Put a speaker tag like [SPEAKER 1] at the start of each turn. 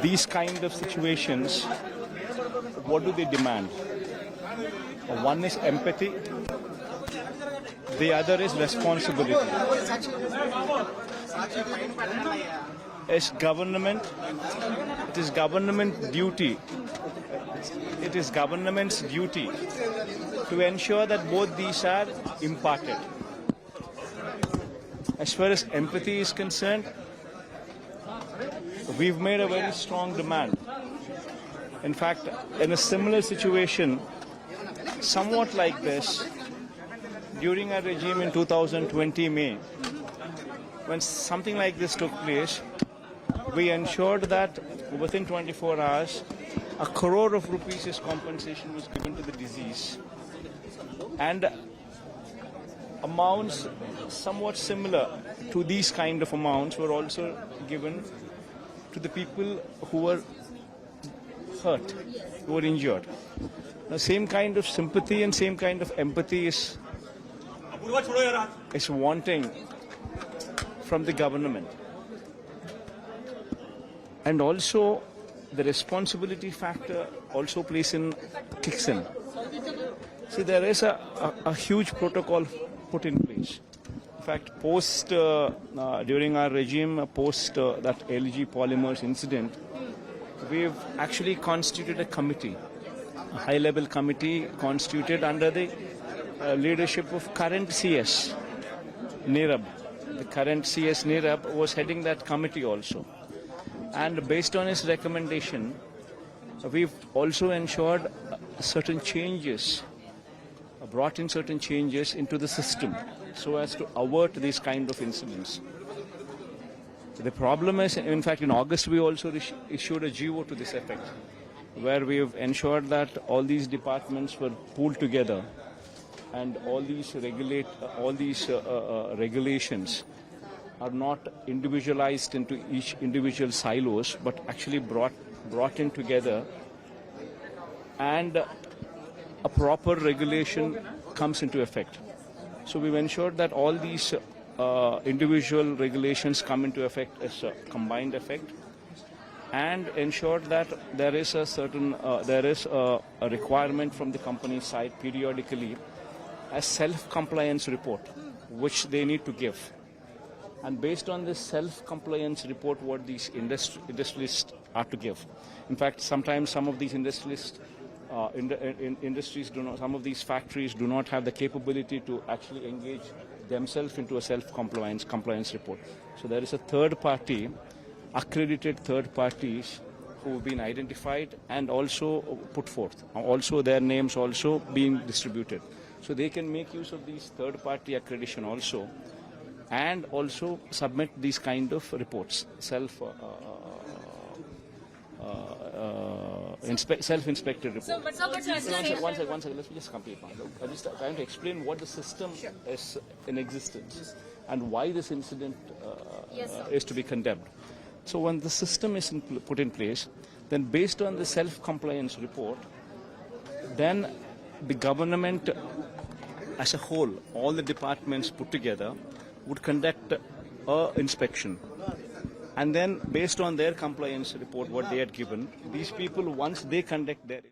[SPEAKER 1] these kind of situations, what do they demand? One is empathy, the other is responsibility. As government, it is government duty. It is government's duty to ensure that both these are imparted. As far as empathy is concerned, we've made a very strong demand. In fact, in a similar situation, somewhat like this, during our regime in 2020 May, when something like this took place, we ensured that within 24 hours, 1 crore of rupees as compensation was given to the disease. And amounts somewhat similar to these kind of amounts were also given to the people who were hurt, who were injured. The same kind of sympathy and same kind of empathy is wanting from the government. And also the responsibility factor also kicks in. See, there is a huge protocol put in place. In fact, during our regime, post that LG Polymers incident, we've actually constituted a committee, a high-level committee constituted under the leadership of current CS, Nirab. The current CS, Nirab, was heading that committee also. And based on his recommendation, we've also ensured certain changes, brought in certain changes into the system so as to avert these kind of incidents. The problem is, in fact, in August we also issued a GO to this effect, where we have ensured that all these departments were pooled together and all these regulations are not individualized into each individual silos, but actually brought in together, and a proper regulation comes into effect. So we've ensured that all these individual regulations come into effect as a combined effect, and ensured that there is a requirement from the company side periodically a self-compliance report which they need to give. And based on this self-compliance report, what these industrialists are to give. In fact, sometimes some of these industrialists, industries do not, some of these factories do not have the capability to actually engage themselves into a compliance report. So there is a third party, accredited third parties who have been identified and also put forth. Also their names also being distributed. So they can make use of these third party accreditation also, and also submit these kind of reports, self-inspected reports.
[SPEAKER 2] So,
[SPEAKER 1] One second, let me just complete. I'm just trying to explain what the system is in existence and why this incident is to be condemned. So when the system is put in place, then based on the self-compliance report, then the government as a whole, all the departments put together, would conduct an inspection. And then based on their compliance report, what they had given, these people, once they conduct their